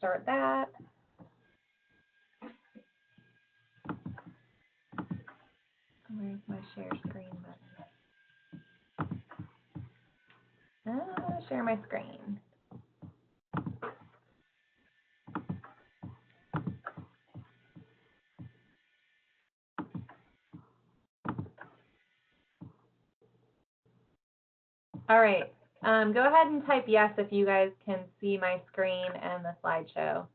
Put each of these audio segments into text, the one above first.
start that. Where's my share screen button? Share my screen. All right. Go ahead and type yes if you guys can see my screen and the slideshow.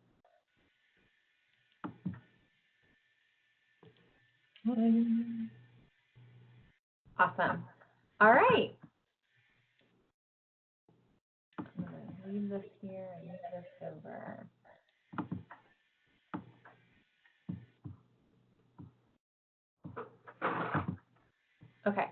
Awesome. All right. I'm going to leave this here and move this over. Okay.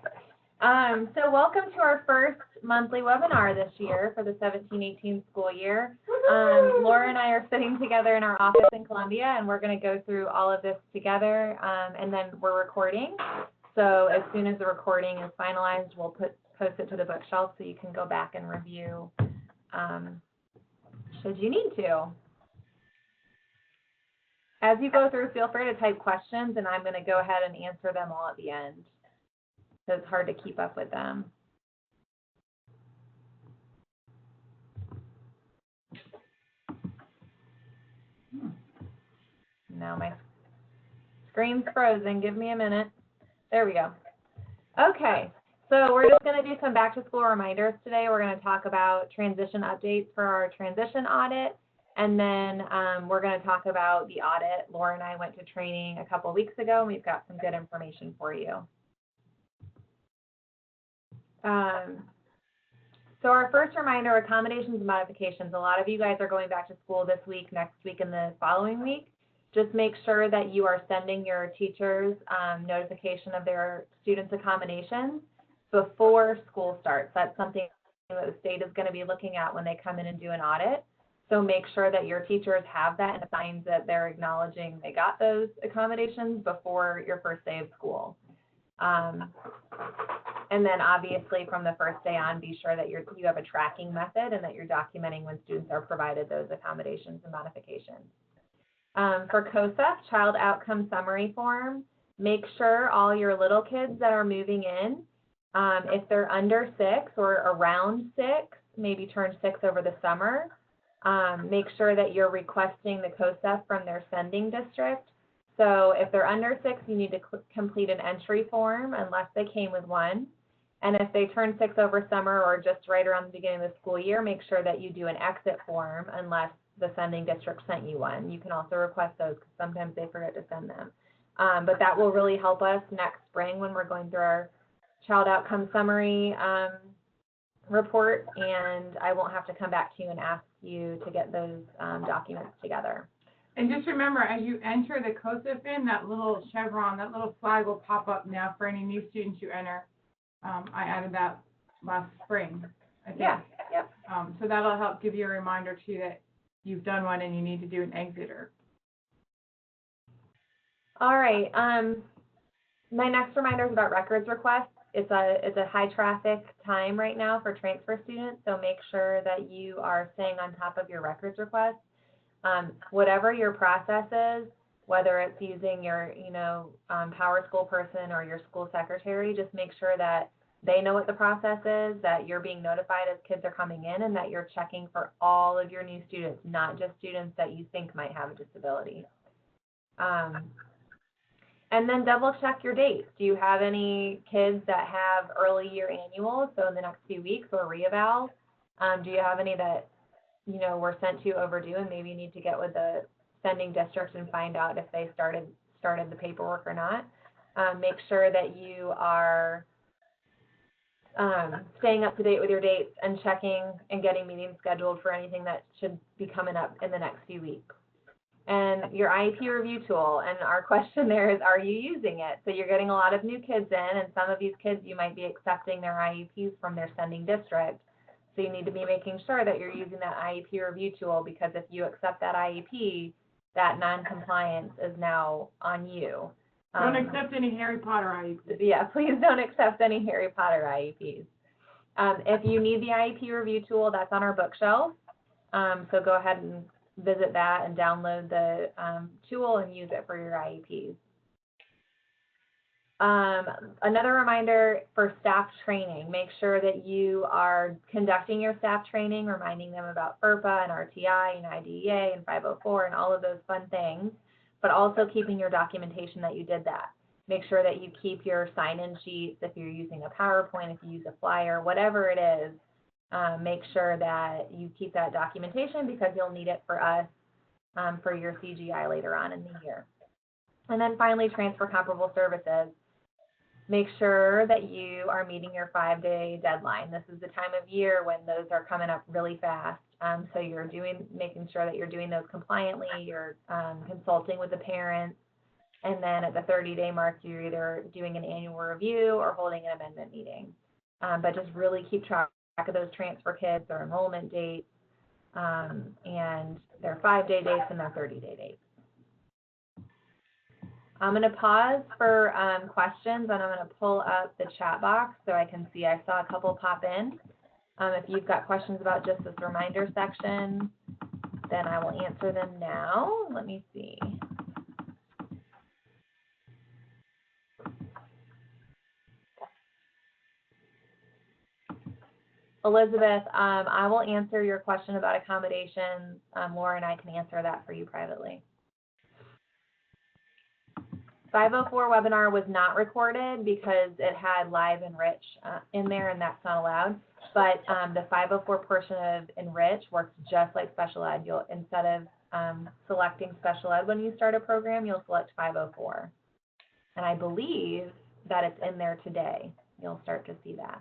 So welcome to our first monthly webinar this year for the 17-18 school year. Laura and I are sitting together in our office in Columbia, and we're going to go through all of this together, and then we're recording. So as soon as the recording is finalized, we'll post it to the bookshelf so you can go back and review should you need to. As you go through, feel free to type questions, and I'm going to go ahead and answer them all at the end. So it's hard to keep up with them. Now my screen's frozen. Give me a minute. There we go. Okay, so we're just going to do some back to school reminders today. We're going to talk about transition updates for our transition audit, and then we're going to talk about the audit. Laura and I went to training a couple weeks ago, and we've got some good information for you. So our first reminder, accommodations and modifications. A lot of you guys are going back to school this week, next week, and the following week. Just make sure that you are sending your teachers notification of their students' accommodations before school starts. That's something that the state is going to be looking at when they come in and do an audit. So make sure that your teachers have that and signs that they're acknowledging they got those accommodations before your first day of school. And then obviously from the first day on, be sure that you have a tracking method and that you're documenting when students are provided those accommodations and modifications. For COSEF, Child Outcome Summary Form, make sure all your little kids that are moving in, if they're under 6 or around 6, maybe turned 6 over the summer, make sure that you're requesting the COSEF from their sending district. So if they're under 6, you need to complete an entry form unless they came with one. And if they turn 6 over summer or just right around the beginning of the school year, make sure that you do an exit form unless the sending district sent you one. You can also request those because sometimes they forget to send them. But that will really help us next spring when we're going through our Child Outcome Summary report, and I won't have to come back to you and ask you to get those documents together. And just remember, as you enter the COSEF in, that little chevron, that little flag will pop up now for any new students you enter. I added that last spring, I think. Yeah, yep. So that'll help give you a reminder, too, that you've done one and you need to do an exiter. All right. My next reminder is about records requests. It's a high traffic time right now for transfer students, so make sure that you are staying on top of your records requests. Whatever your process is, whether it's using your, Power School person or your school secretary, just make sure that they know what the process is, that you're being notified as kids are coming in, and that you're checking for all of your new students, not just students that you think might have a disability. And then double check your dates. Do you have any kids that have early year annuals, so in the next few weeks, or reeval? Do you have any that were sent to you overdue, and maybe you need to get with the sending district and find out if they started the paperwork or not? Make sure that you are staying up to date with your dates and checking and getting meetings scheduled for anything that should be coming up in the next few weeks. And your IEP review tool, and our question there is, are you using it? So you're getting a lot of new kids in, and some of these kids you might be accepting their IEPs from their sending district. So you need to be making sure that you're using that IEP review tool, because if you accept that IEP, that non-compliance is now on you. Don't accept any Harry Potter IEPs. Yeah, please don't accept any Harry Potter IEPs. If you need the IEP review tool, that's on our bookshelf. So go ahead and visit that and download the tool and use it for your IEPs. Another reminder for staff training, make sure that you are conducting your staff training, reminding them about FERPA and RTI and IDEA and 504 and all of those fun things, but also keeping your documentation that you did that. Make sure that you keep your sign-in sheets if you're using a PowerPoint, if you use a flyer, whatever it is, make sure that you keep that documentation because you'll need it for us for your CGI later on in the year. And then finally, transfer comparable services. Make sure that you are meeting your 5-day deadline. This is the time of year when those are coming up really fast. So you're making sure that you're doing those compliantly, you're consulting with the parents, and then at the 30-day mark, you're either doing an annual review or holding an amendment meeting. But just really keep track of those transfer kids, their enrollment dates, and their 5-day dates and their 30-day dates. I'm going to pause for questions, and I'm going to pull up the chat box so I can see. I saw a couple pop in. If you've got questions about just this reminder section, then I will answer them now. Let me see. Elizabeth, I will answer your question about accommodations. Laura and I can answer that for you privately. 504 webinar was not recorded because it had live Enrich in there, and that's not allowed. But the 504 portion of Enrich works just like special ed. You'll, instead of selecting special ed when you start a program, you'll select 504. And I believe that it's in there today. You'll start to see that.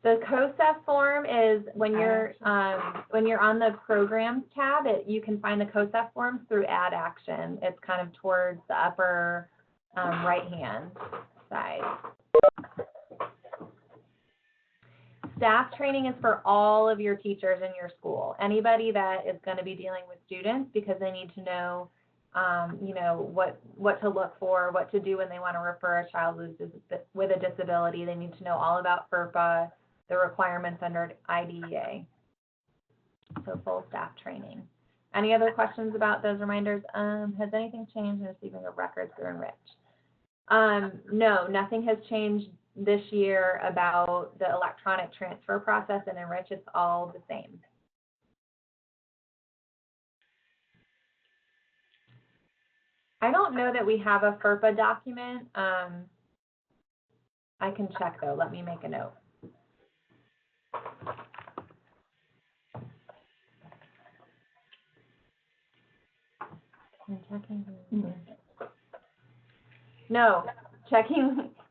The COSEF form is when you're on the programs tab, you can find the COSEF forms through Add Action. It's kind of towards the upper right-hand side. Staff training is for all of your teachers in your school. Anybody that is going to be dealing with students, because they need to know, you know, what to look for, what to do when they want to refer a child with a disability. They need to know all about FERPA, the requirements under IDEA. So full staff training. Any other questions about those reminders? Has anything changed in receiving of records through Enrich? No, nothing has changed this year about the electronic transfer process in Enrich. It's all the same. I don't know that we have a FERPA document. I can check though. Let me make a note. No,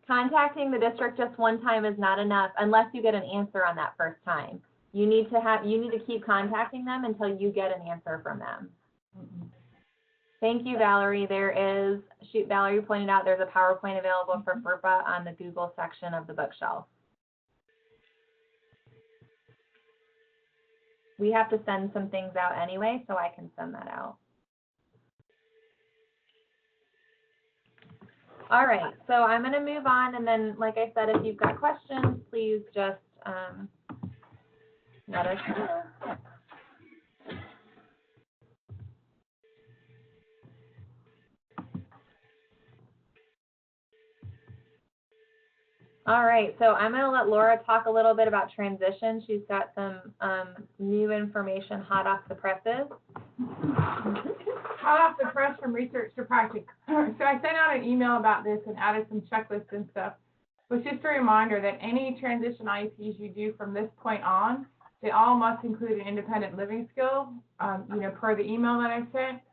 contacting the district just one time is not enough unless you get an answer on that first time. You need to keep contacting them until you get an answer from them. Thank you, Valerie. Valerie pointed out there's a PowerPoint available for FERPA on the Google section of the bookshelf. We have to send some things out anyway, so I can send that out. All right, so I'm going to move on, and then, like I said, if you've got questions, please just let us know. All right, so I'm going to let Laura talk a little bit about transition. She's got some new information hot off the presses. Hot off the press from research to practice. So I sent out an email about this and added some checklists and stuff. But just a reminder that any transition IEPs you do from this point on, they all must include an independent living skill, you know, per the email that I sent.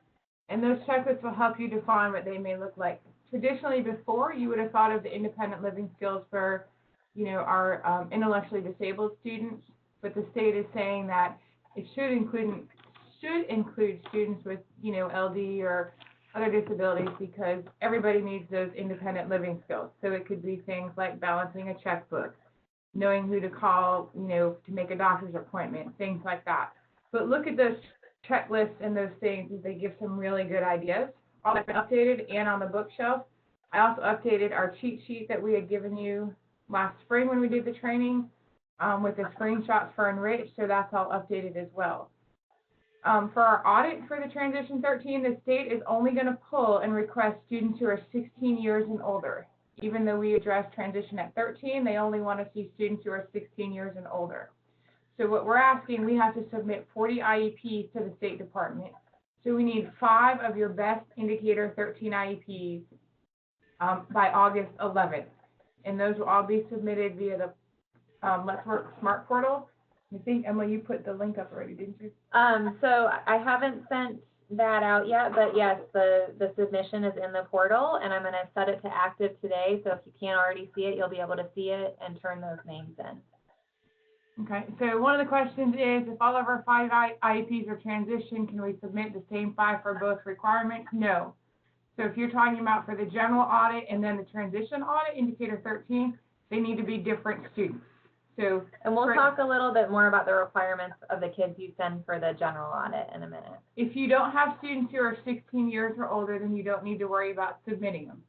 And those checklists will help you define what they may look like. Traditionally, before, you would have thought of the independent living skills for, you know, our intellectually disabled students, but the state is saying that it should include students with, you know, LD or other disabilities, because everybody needs those independent living skills. So it could be things like balancing a checkbook, knowing who to call, you know, to make a doctor's appointment, things like that. But look at those checklists and those things, as they give some really good ideas. All that's been updated and on the bookshelf. I also updated our cheat sheet that we had given you last spring when we did the training. with the screenshots for Enrich, so that's all updated as well. For our audit for the Transition 13, the state is only going to pull and request students who are 16 years and older. Even though we address transition at 13, they only want to see students who are 16 years and older. So what we're asking, we have to submit 40 IEPs to the State Department. So we need 5 of your best indicator 13 IEPs by August 11th. And those will all be submitted via the Let's Work Smart portal. I think, Emma, you put the link up already, didn't you? So I haven't sent that out yet, but yes, the submission is in the portal, and I'm going to set it to active today. So if you can't already see it, you'll be able to see it and turn those names in. Okay, so one of the questions is, if all of our 5 IEPs are transition, can we submit the same 5 for both requirements? No. So if you're talking about for the general audit and then the transition audit, indicator 13, they need to be different students. So, and we'll talk a little bit more about the requirements of the kids you send for the general audit in a minute. If you don't have students who are 16 years or older, then you don't need to worry about submitting them.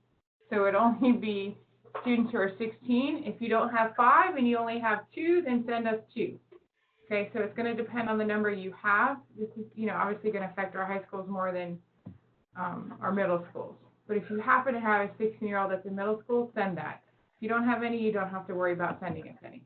So it'd only be students who are 16. If you don't have 5 and you only have 2, then send us 2. Okay, so it's going to depend on the number you have. This is, obviously going to affect our high schools more than our middle schools. But if you happen to have a 16-year-old that's in middle school, send that. If you don't have any, you don't have to worry about sending us any.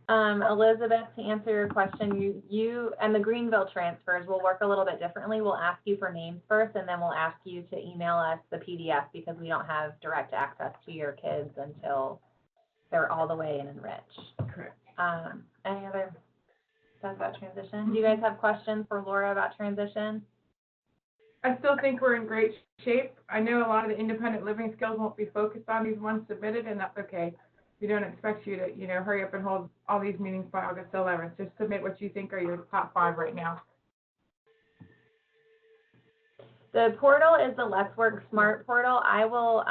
Elizabeth, to answer your question, you and the Greenville transfers will work a little bit differently. We'll ask you for names first, and then we'll ask you to email us the PDF because we don't have direct access to your kids until they're all the way in Enrich. Correct. Any other stuff about transition? Do you guys have questions for Laura about transition? I still think we're in great shape. I know a lot of the independent living skills won't be focused on these ones submitted, and that's okay. We don't expect you to, hurry up and hold all these meetings by August 11th. Just submit what you think are your top 5 right now. The portal is the Let's Work Smart portal. I will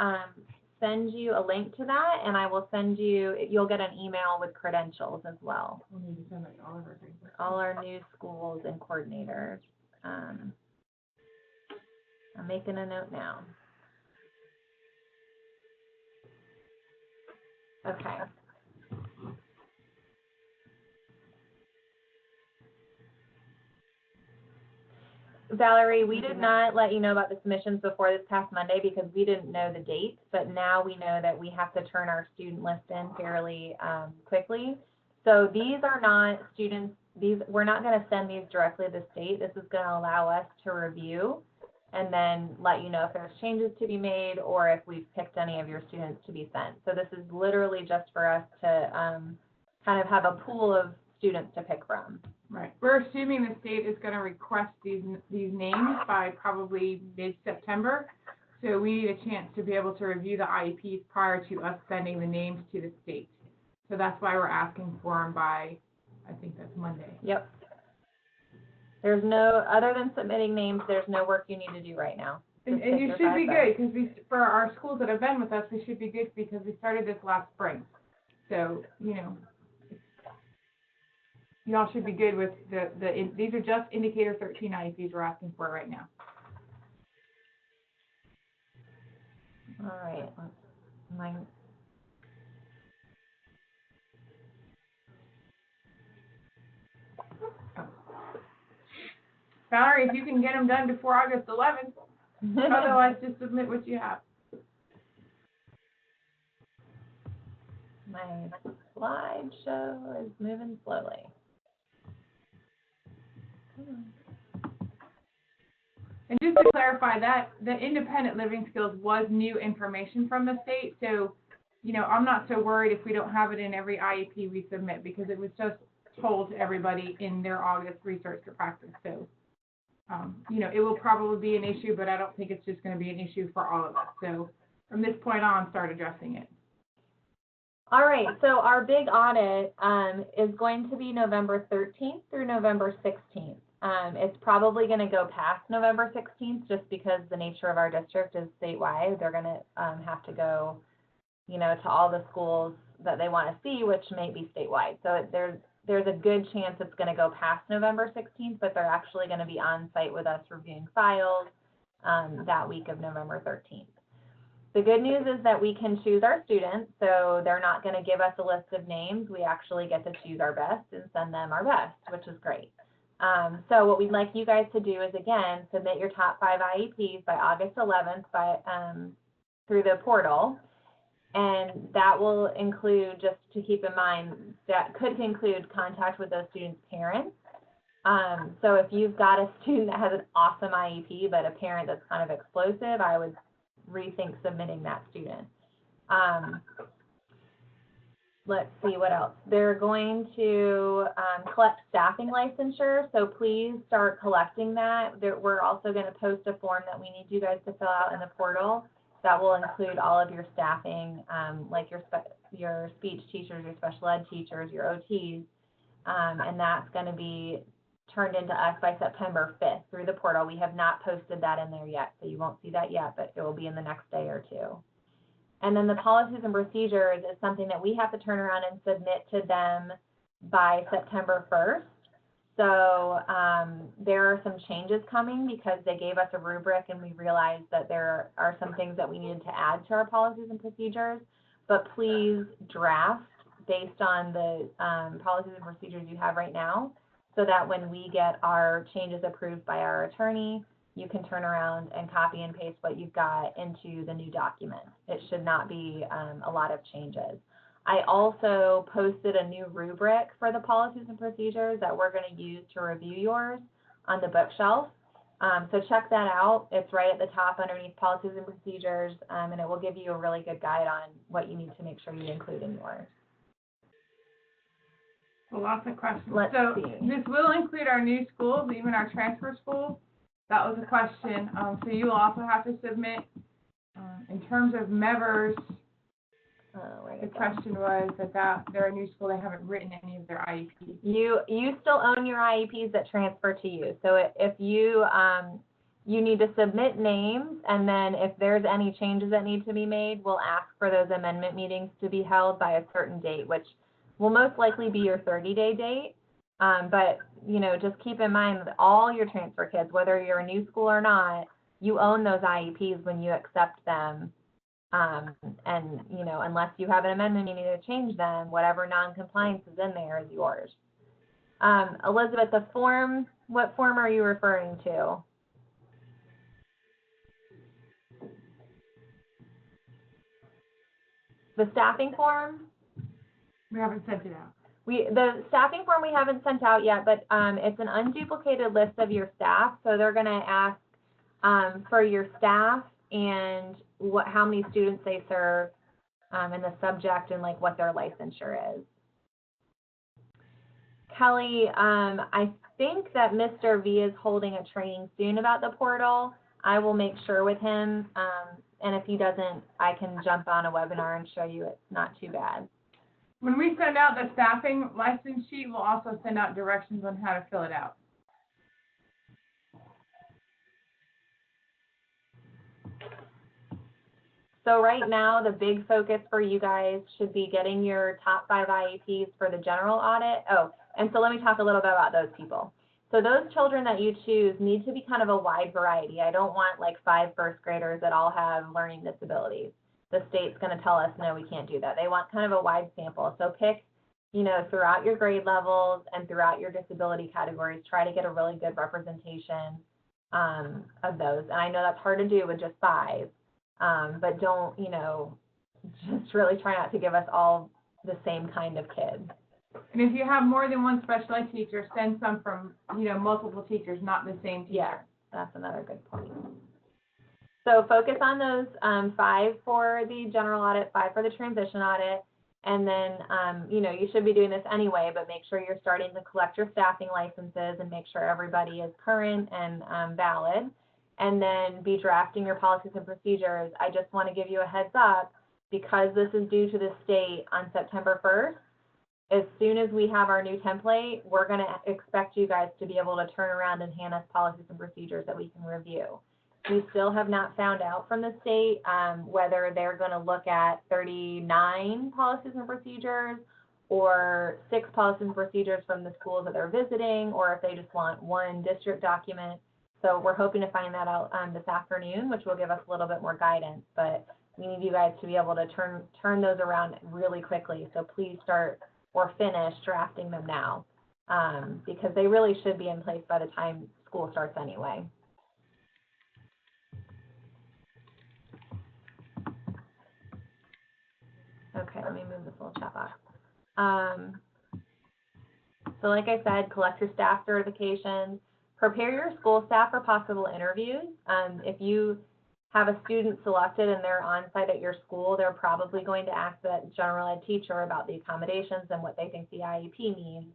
send you a link to that, and I will send you, you'll get an email with credentials as well. We'll need to send that to all of our things. All our new schools and coordinators. I'm making a note now. Okay. Valerie, we did not let you know about the submissions before this past Monday because we didn't know the dates, but now we know that we have to turn our student list in fairly quickly. So these are not students, we're not going to send these directly to the state. This is going to allow us to review and then let you know if there's changes to be made or if we've picked any of your students to be sent. So this is literally just for us to kind of have a pool of students to pick from. Right. We're assuming the state is going to request these names by probably mid-September. So we need a chance to be able to review the IEPs prior to us sending the names to the state. So that's why we're asking for them by, I think that's Monday. Yep. There's no, other than submitting names, there's no work you need to do right now. And you should be good, because for our schools that have been with us, we should be good because we started this last spring. So, y'all should be good with these are just indicator 13 IEPs we're asking for right now. All right. Valerie, if you can get them done before August 11th, otherwise just submit what you have. My slideshow is moving slowly. And just to clarify that, the independent living skills was new information from the state, so, I'm not so worried if we don't have it in every IEP we submit, because it was just told to everybody in their August research to practice, so. It will probably be an issue, but I don't think it's just going to be an issue for all of us. So from this point on, start addressing it. All right. So our big audit is going to be November 13th through November 16th. It's probably going to go past November 16th just because the nature of our district is statewide. They're going to have to go, to all the schools that they want to see, which may be statewide. So there's a good chance it's going to go past November 16th, but they're actually going to be on site with us reviewing files that week of November 13th. The good news is that we can choose our students, so they're not going to give us a list of names. We actually get to choose our best and send them our best, which is great. So what we'd like you guys to do is, again, submit your top 5 IEPs by August 11th through the portal. And that will include, just to keep in mind, that could include contact with those students' parents. So if you've got a student that has an awesome IEP, but a parent that's kind of explosive, I would rethink submitting that student. Let's see what else. They're going to collect staffing licensure, so please start collecting that. We're also going to post a form that we need you guys to fill out in the portal that will include all of your staffing, like your speech teachers, your special ed teachers, your OTs, and that's going to be turned into us by September 5th through the portal. We have not posted that in there yet, so you won't see that yet, but it will be in the next day or two. And then the policies and procedures is something that we have to turn around and submit to them by September 1st. So there are some changes coming because they gave us a rubric and we realized that there are some things that we needed to add to our policies and procedures. But please draft based on the policies and procedures you have right now, so that when we get our changes approved by our attorney, you can turn around and copy and paste what you've got into the new document. It should not be a lot of changes. I also posted a new rubric for the policies and procedures that we're going to use to review yours on the bookshelf. So check that out. It's right at the top underneath policies and procedures, and it will give you a really good guide on what you need to make sure you include in yours. Well, lots of questions. Let's see. This will include our new schools, even our transfer schools. That was a question. So you will also have to submit. In terms of MEVERS, the question was that they're a new school, they haven't written any of their IEPs. You still own your IEPs that transfer to you. So if you you need to submit names, and then if there's any changes that need to be made, we'll ask for those amendment meetings to be held by a certain date, which will most likely be your 30-day date. But, you know, just keep in mind that all your transfer kids, whether you're a new school or not, you own those IEPs when you accept them. And, you know, unless you have an amendment, you need to change them. Whatever non-compliance is in there is yours. Elizabeth, the form, what form are you referring to? The staffing form? We haven't sent it out. The staffing form we haven't sent out yet, but it's an unduplicated list of your staff. So they're going to ask for your staff and how many students they serve, and the subject and like what their licensure is. Kelly, I think that Mr. V is holding a training soon about the portal. I will make sure with him, and if he doesn't, I can jump on a webinar and show you. It's not too bad. When we send out the staffing license sheet, we'll also send out directions on how to fill it out. So right now, the big focus for you guys should be getting your top 5 IEPs for the general audit. Oh, and so let me talk a little bit about those people. So those children that you choose need to be kind of a wide variety. I don't want like 5 first graders that all have learning disabilities. The state's going to tell us, no, we can't do that. They want kind of a wide sample. So pick, you know, throughout your grade levels and throughout your disability categories, try to get a really good representation of those. And I know that's hard to do with just 5, but don't, you know, just really try not to give us all the same kind of kids. And if you have more than one special ed teacher, send some from, you know, multiple teachers, not the same teacher. Yeah, that's another good point. So focus on those 5 for the general audit, 5 for the transition audit, and then, you know, you should be doing this anyway, but make sure you're starting to collect your staffing licenses and make sure everybody is current and valid, and then be drafting your policies and procedures. I just want to give you a heads up, because this is due to the state on September 1st. As soon as we have our new template, we're going to expect you guys to be able to turn around and hand us policies and procedures that we can review. We still have not found out from the state whether they're going to look at 39 policies and procedures or 6 policies and procedures from the schools that they're visiting, or if they just want one district document. So we're hoping to find that out this afternoon, which will give us a little bit more guidance. But we need you guys to be able to turn those around really quickly. So please start or finish drafting them now, because they really should be in place by the time school starts anyway. Okay, let me move this little chat box. So like I said, collect your staff certifications, prepare your school staff for possible interviews. If you have a student selected and they're on site at your school, they're probably going to ask that general ed teacher about the accommodations and what they think the IEP means.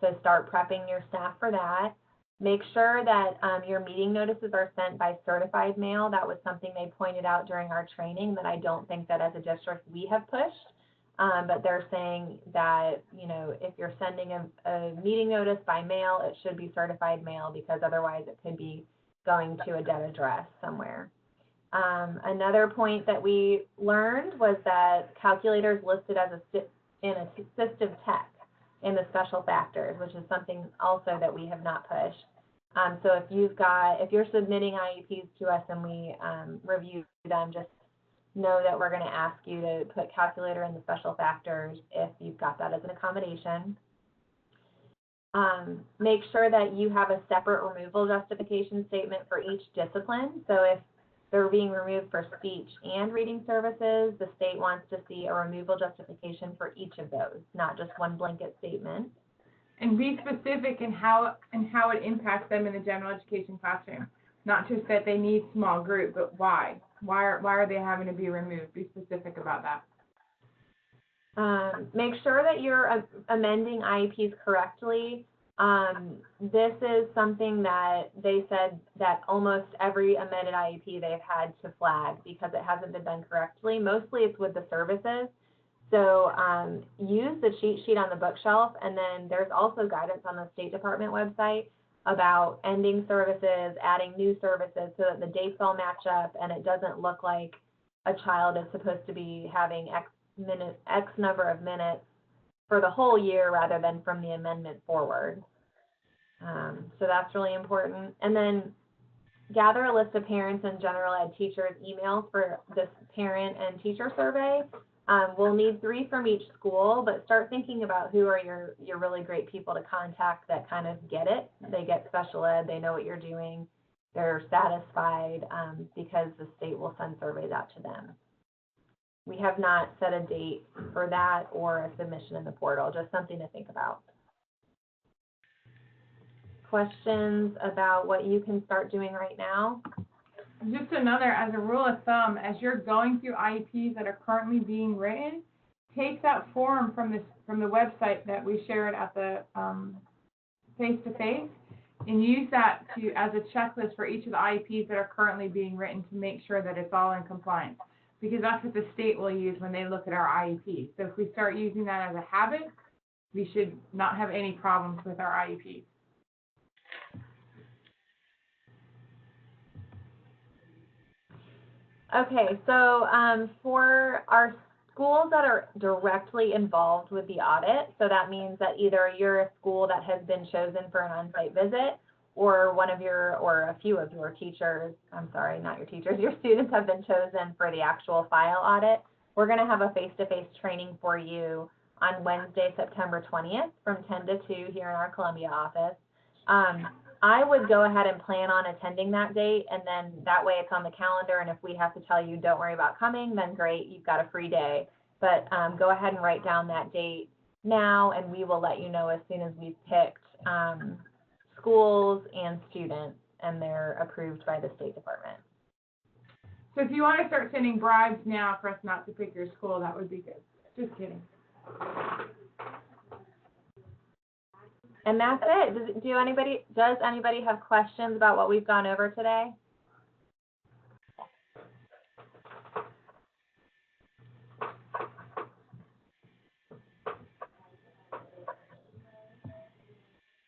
So start prepping your staff for that. Make sure that your meeting notices are sent by certified mail. That was something they pointed out during our training that I don't think that as a district we have pushed. But they're saying that, you know, if you're sending a meeting notice by mail, it should be certified mail, because otherwise it could be going to a dead address somewhere. Another point that we learned was that calculators listed as in assistive tech in the special factors, which is something also that we have not pushed. So if you're submitting IEPs to us and we review them, just know that we're going to ask you to put calculator in the special factors if you've got that as an accommodation. Make sure that you have a separate removal justification statement for each discipline. So if they're being removed for speech and reading services, the state wants to see a removal justification for each of those, not just one blanket statement. And be specific in how it impacts them in the general education classroom. Not just that they need small group, but why? Why are they having to be removed? Be specific about that. Make sure that you're amending IEPs correctly. This is something that they said that almost every amended IEP they've had to flag because it hasn't been done correctly. Mostly it's with the services. So use the cheat sheet on the bookshelf, and then there's also guidance on the State Department website about ending services, adding new services so that the dates all match up and it doesn't look like a child is supposed to be having X number of minutes for the whole year rather than from the amendment forward. So that's really important. And then gather a list of parents and general ed teachers' emails for this parent and teacher survey. We'll need 3 from each school, but start thinking about who are your really great people to contact that kind of get it. They get special ed, they know what you're doing, they're satisfied, because the state will send surveys out to them. We have not set a date for that or a submission in the portal, just something to think about. Questions about what you can start doing right now? Just another, as a rule of thumb, as you're going through IEPs that are currently being written, take that form from the website that we shared at the face-to-face and use that as a checklist for each of the IEPs that are currently being written to make sure that it's all in compliance, because that's what the state will use when they look at our IEPs. So if we start using that as a habit, we should not have any problems with our IEPs. Okay, so for our schools that are directly involved with the audit, so that means that either you're a school that has been chosen for an on-site visit, or a few of your teachers, I'm sorry, not your teachers, your students have been chosen for the actual file audit. We're going to have a face-to-face training for you on Wednesday, September 20th from 10 to 2 here in our Columbia office. I would go ahead and plan on attending that date, and then that way it's on the calendar, and if we have to tell you don't worry about coming, then great, you've got a free day. But go ahead and write down that date now, and we will let you know as soon as we've picked schools and students, and they're approved by the State Department. So if you want to start sending bribes now for us not to pick your school, that would be good. Just kidding. And that's it. Does anybody have questions about what we've gone over today?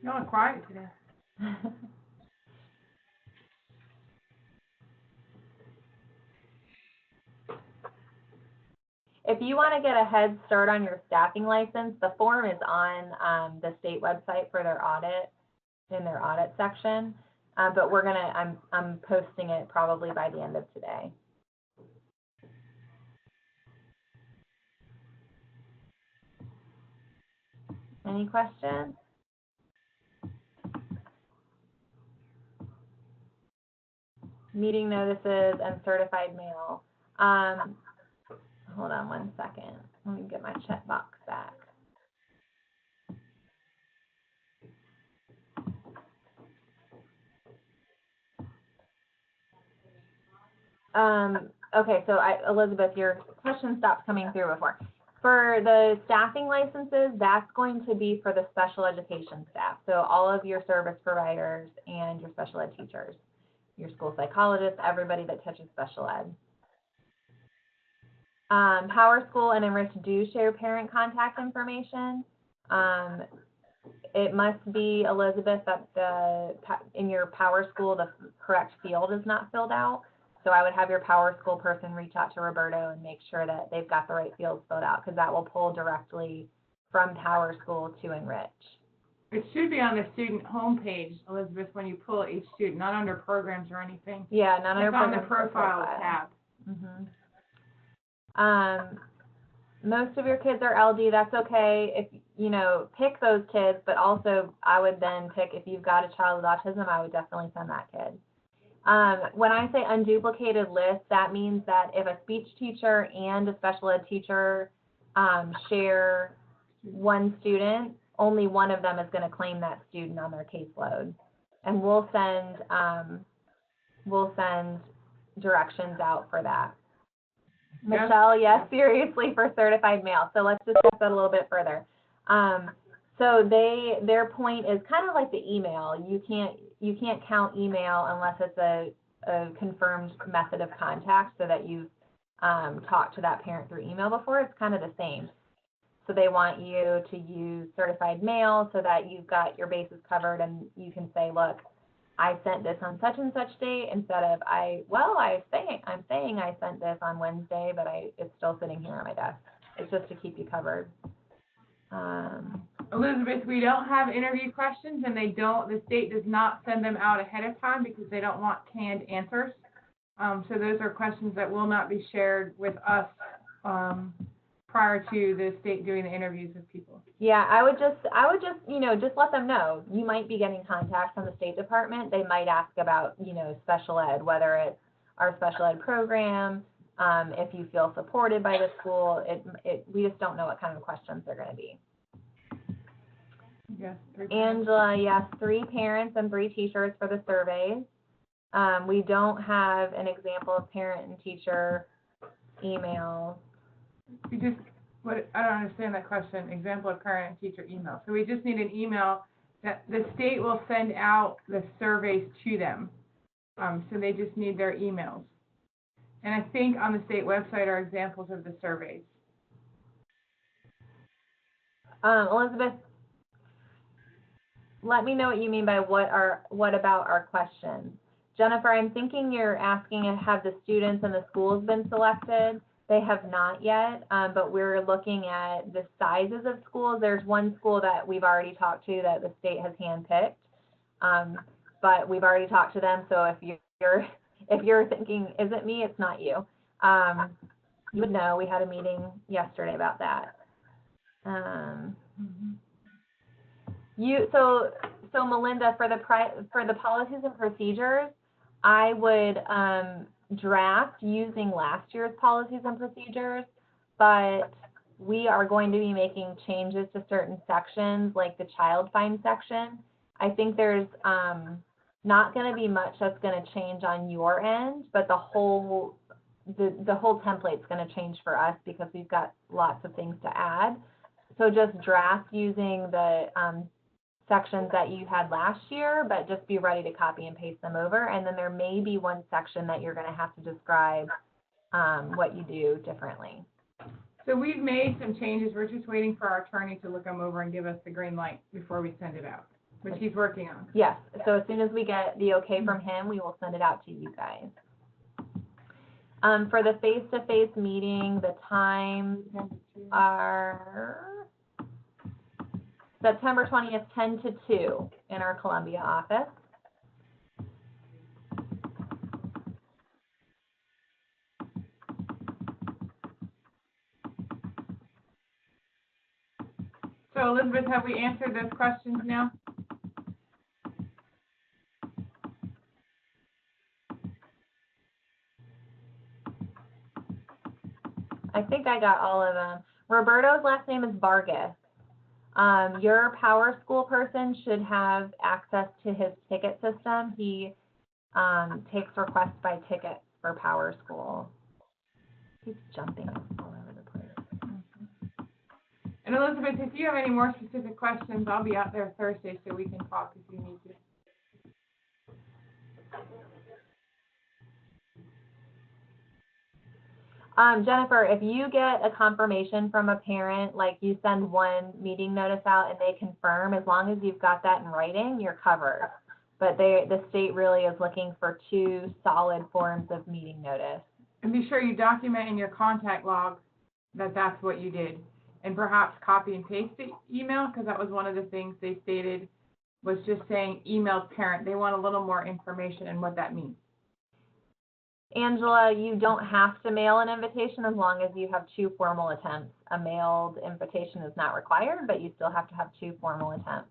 Y'all are quiet today. If you want to get a head start on your staffing license, the form is on the state website for their audit, in their audit section. But I'm posting it probably by the end of today. Any questions? Meeting notices and certified mail. Hold on one second. Let me get my checkbox back. Okay, so Elizabeth, your question stopped coming through before. For the staffing licenses, that's going to be for the special education staff. So all of your service providers and your special ed teachers, your school psychologists, everybody that touches special ed. Power School and Enrich do share parent contact information. It must be, Elizabeth, that in your Power School, the correct field is not filled out. So I would have your Power School person reach out to Roberto and make sure that they've got the right fields filled out, because that will pull directly from Power School to Enrich. It should be on the student homepage, Elizabeth, when you pull each student, not under programs or anything. Yeah, not under programs. It's on the profile tab. Most of your kids are LD. That's okay. If pick those kids, but also I would then pick, if you've got a child with autism, I would definitely send that kid. When I say unduplicated list, that means that if a speech teacher and a special ed teacher share one student, only one of them is going to claim that student on their caseload. And we'll send directions out for that. Yep. Michelle, yes, seriously, for certified mail. So let's discuss that a little bit further. So their point is kind of like the email. You can't count email unless it's a confirmed method of contact, so that you've talked to that parent through email before. It's kind of the same. So they want you to use certified mail so that you've got your bases covered, and you can say, look, I sent this on such and such date, instead of I'm saying I sent this on Wednesday, but it's still sitting here on my desk. It's just to keep you covered. Elizabeth, we don't have interview questions, and the state does not send them out ahead of time because they don't want canned answers. So those are questions that will not be shared with us prior to the state doing the interviews with people. Yeah, I would just just let them know. You might be getting contacts from the State Department. They might ask about, special ed, whether it's our special ed program, if you feel supported by the school. We just don't know what kind of questions they're going to be. Yes, Angela, yes, 3 parents and 3 teachers for the surveys. We don't have an example of parent and teacher emails. I don't understand that question. Example of parent and teacher email. So we just need an email that the state will send out the surveys to them. So they just need their emails. And I think on the state website are examples of the surveys. Elizabeth, let me know what you mean by what about our questions. Jennifer, I'm thinking you're asking, have the students and the schools been selected? They have not yet, but we're looking at the sizes of schools. There's one school that we've already talked to that the state has handpicked, but we've already talked to them. So if you're thinking, is it me? It's not you. You would know. We had a meeting yesterday about that. So Melinda, for the policies and procedures, I would draft using last year's policies and procedures, but we are going to be making changes to certain sections, like the child find section. I think there's not going to be much that's going to change on your end, but the whole template's going to change for us because we've got lots of things to add. So just draft using the sections that you had last year, but just be ready to copy and paste them over. And then there may be one section that you're going to have to describe what you do differently. So we've made some changes. We're just waiting for our attorney to look them over and give us the green light before we send it out, which he's working on. Yes. So as soon as we get the okay from him, we will send it out to you guys. For the face-to-face meeting, the times are September 20th, 10 to 2 in our Columbia office. So Elizabeth, have we answered those questions now? I think I got all of them. Roberto's last name is Vargas. Your Power School person should have access to his ticket system. He takes requests by ticket for Power School. He's jumping all over the place. And Elizabeth, if you have any more specific questions, I'll be out there Thursday so we can talk if you need to. Jennifer, if you get a confirmation from a parent, like you send one meeting notice out and they confirm, as long as you've got that in writing, you're covered. But the state really is looking for 2 solid forms of meeting notice. And be sure you document in your contact log that that's what you did. And perhaps copy and paste the email, because that was one of the things they stated, was just saying emailed parent. They want a little more information and what that means. Angela, you don't have to mail an invitation as long as you have 2 formal attempts. A mailed invitation is not required, but you still have to have 2 formal attempts.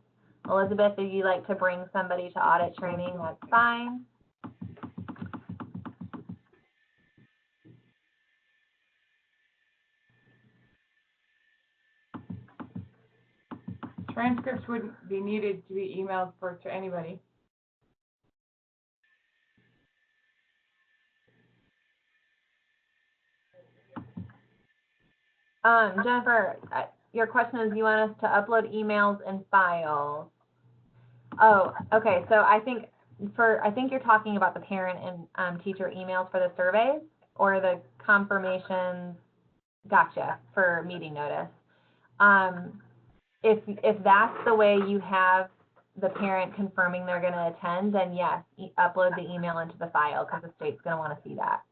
Elizabeth, if you'd like to bring somebody to audit training, that's fine. Transcripts wouldn't be needed to be emailed to anybody. Jennifer, your question is you want us to upload emails and files. Oh, okay. So I think you're talking about the parent and teacher emails for the surveys or the confirmations. Gotcha, for meeting notice. If that's the way you have the parent confirming they're going to attend, then yes, upload the email into the file because the state's going to want to see that.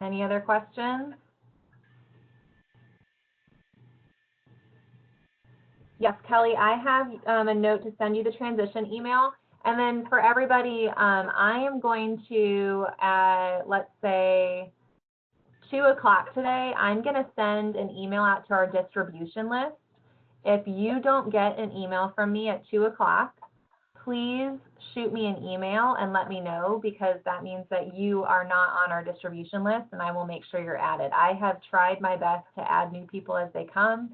Any other questions? Yes, Kelly, I have a note to send you the transition email. And then for everybody, I am going to, let's say, 2 o'clock today, I'm going to send an email out to our distribution list. If you don't get an email from me at 2 o'clock, please shoot me an email and let me know, because that means that you are not on our distribution list, and I will make sure you're added. I have tried my best to add new people as they come,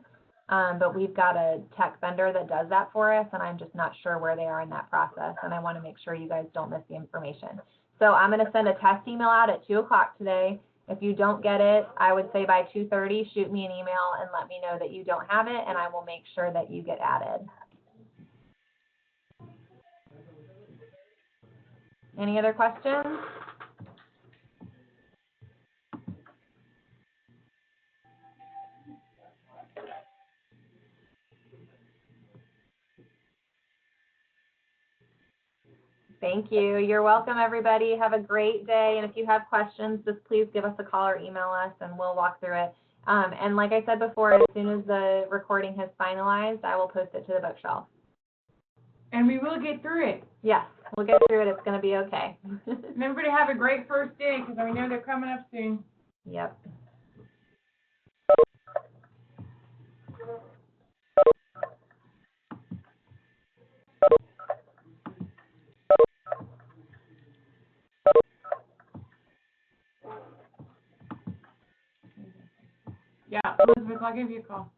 but we've got a tech vendor that does that for us, and I'm just not sure where they are in that process, and I want to make sure you guys don't miss the information. So I'm going to send a test email out at 2 o'clock today. If you don't get it, I would say by 2:30, shoot me an email and let me know that you don't have it, and I will make sure that you get added. Any other questions? Thank you. You're welcome, everybody. Have a great day. And if you have questions, just please give us a call or email us, and we'll walk through it. And like I said before, as soon as the recording has finalized, I will post it to the bookshelf. And we will get through it. Yes, we'll get through it. It's going to be okay. And everybody have a great first day, because I know they're coming up soon. Yep. Yeah, Elizabeth, I'll give you a call.